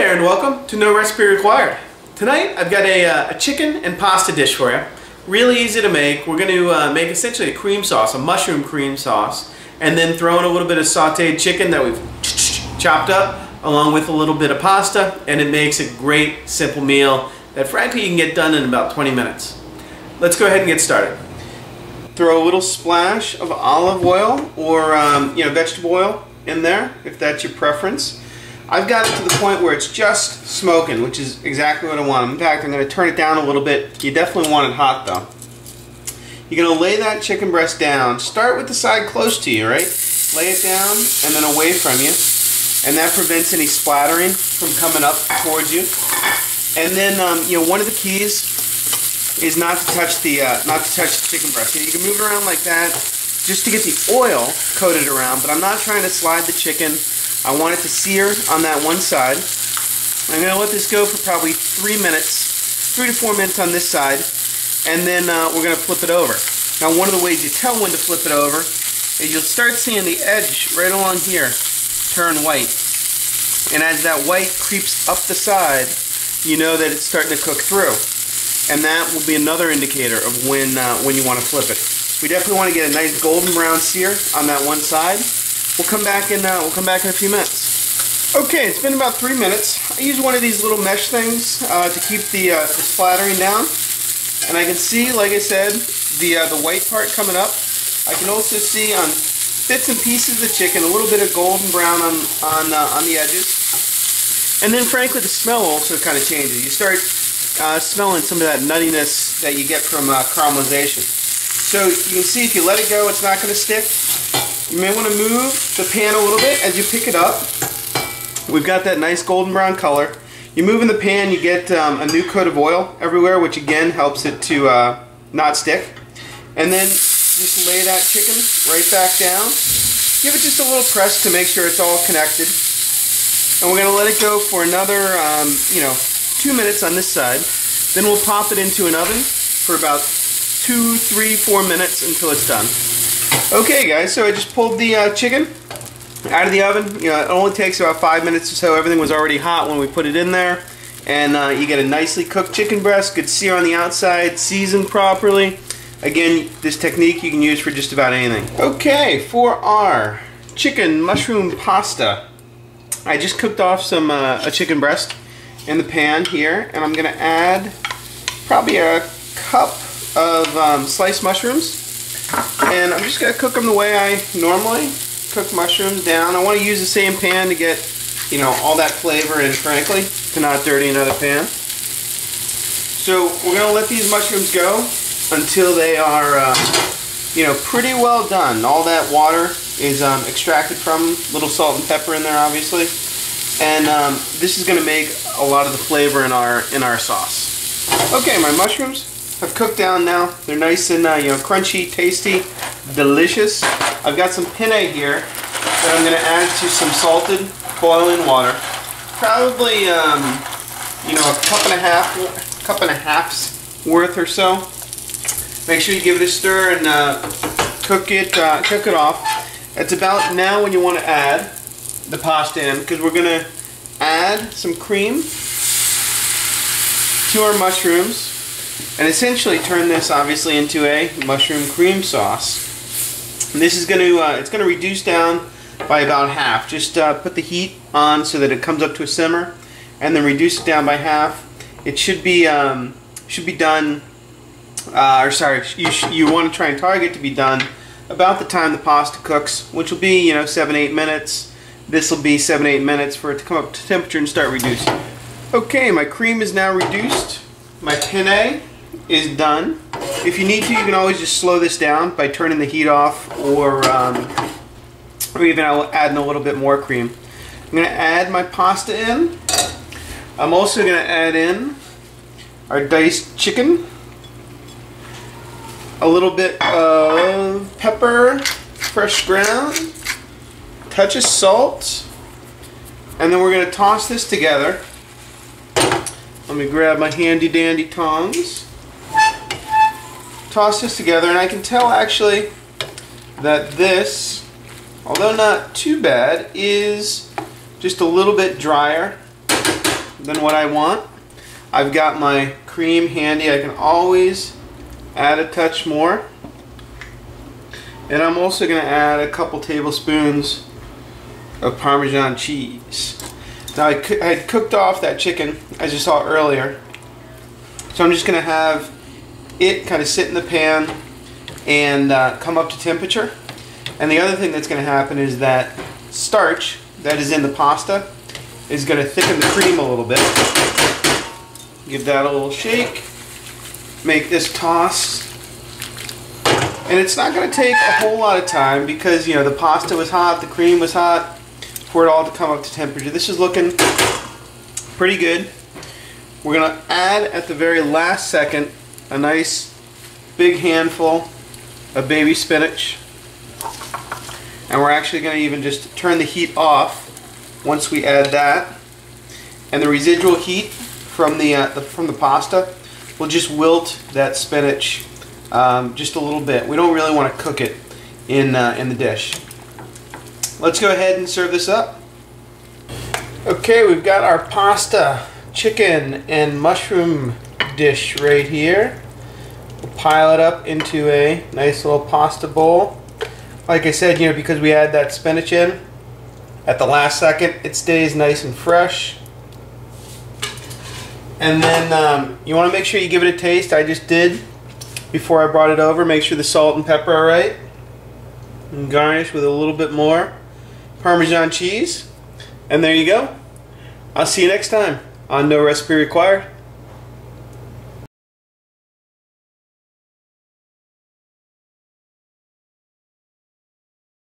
there and welcome to No Recipe Required. Tonight I've got a chicken and pasta dish for you. Really easy to make. We're going to make essentially a cream sauce, a mushroom cream sauce, and then throw in a little bit of sauteed chicken that we've chopped up along with a little bit of pasta, and it makes a great simple meal that frankly you can get done in about 20 minutes. Let's go ahead and get started. Throw a little splash of olive oil or vegetable oil in there if that's your preference. I've got it to the point where it's just smoking, which is exactly what I want. In fact, I'm going to turn it down a little bit. You definitely want it hot though. You're going to lay that chicken breast down. Start with the side close to you, right? Lay it down and then away from you. And that prevents any splattering from coming up towards you. And then, one of the keys is not to touch the chicken breast. You can move it around like that just to get the oil coated around, but I'm not trying to slide the chicken. I want it to sear on that one side. I'm going to let this go for probably 3 minutes, 3 to 4 minutes on this side, and then we're going to flip it over. Now, one of the ways you tell when to flip it over is you'll start seeing the edge right along here turn white. And as that white creeps up the side, you know that it's starting to cook through. And that will be another indicator of when you want to flip it. We definitely want to get a nice golden brown sear on that one side. We'll come back in a few minutes. Okay, it's been about 3 minutes. I use one of these little mesh things to keep the splattering down, and I can see, like I said, the white part coming up. I can also see on bits and pieces of the chicken a little bit of golden brown on the edges, and then frankly the smell also kind of changes. You start smelling some of that nuttiness that you get from caramelization. So you can see if you let it go, it's not going to stick. You may want to move the pan a little bit as you pick it up. We've got that nice golden brown color. You move in the pan, you get a new coat of oil everywhere, which again helps it to not stick. And then just lay that chicken right back down. Give it just a little press to make sure it's all connected. And we're going to let it go for another 2 minutes on this side. Then we'll pop it into an oven for about 2, 3, 4 minutes until it's done. Okay guys, so I just pulled the chicken out of the oven. It only takes about 5 minutes or so. Everything was already hot when we put it in there. And you get a nicely cooked chicken breast, good sear on the outside, seasoned properly. Again, this technique you can use for just about anything. Okay, for our chicken mushroom pasta, I just cooked off some a chicken breast in the pan here, and I'm going to add probably a cup of sliced mushrooms. And I'm just going to cook them the way I normally cook mushrooms down. I want to use the same pan to get, all that flavor in, frankly, to not dirty another pan. So we're going to let these mushrooms go until they are, pretty well done. All that water is extracted from them. A little salt and pepper in there, obviously. And this is going to make a lot of the flavor in our sauce. Okay, my mushrooms have cooked down now. They're nice and crunchy, tasty, delicious. I've got some penne here that I'm going to add to some salted boiling water. Probably a cup and a half's worth or so. Make sure you give it a stir and cook it off. It's about now when you want to add the pasta in, because we're going to add some cream to our mushrooms. And essentially turn this obviously into a mushroom cream sauce. And this is going to it's going to reduce down by about half. Just put the heat on so that it comes up to a simmer, and then reduce it down by half. It should be done. You want to try and target to be done about the time the pasta cooks, which will be 7-8 minutes. This will be 7-8 minutes for it to come up to temperature and start reducing. Okay, my cream is now reduced. My penne is done. If you need to, you can always just slow this down by turning the heat off, or even adding a little bit more cream. I'm going to add my pasta in. I'm also going to add in our diced chicken, a little bit of pepper, fresh ground, touch of salt, and then we're going to toss this together. Let me grab my handy dandy tongs. Toss this together, and I can tell actually that this, although not too bad, is just a little bit drier than what I want. I've got my cream handy. I can always add a touch more. And I'm also going to add a couple tablespoons of Parmesan cheese. Now I had cooked off that chicken, as you saw earlier. So I'm just going to have it kind of sit in the pan and come up to temperature. And the other thing that's going to happen is that starch that is in the pasta is going to thicken the cream a little bit. Give that a little shake. Make this toss. And it's not going to take a whole lot of time because, you know, the pasta was hot, the cream was hot, for it all to come up to temperature. This is looking pretty good. We're going to add at the very last second a nice big handful of baby spinach. And we're actually going to even just turn the heat off once we add that. And the residual heat from the pasta will just wilt that spinach just a little bit. We don't really want to cook it in the dish. Let's go ahead and serve this up. Okay, we've got our pasta, chicken, and mushroom dish right here. We'll pile it up into a nice little pasta bowl. Like I said, you know, because we add that spinach in at the last second, it stays nice and fresh. And then you want to make sure you give it a taste. I just did before I brought it over. Make sure the salt and pepper are right. And garnish with a little bit more Parmesan cheese. And there you go. I'll see you next time on No Recipe Required.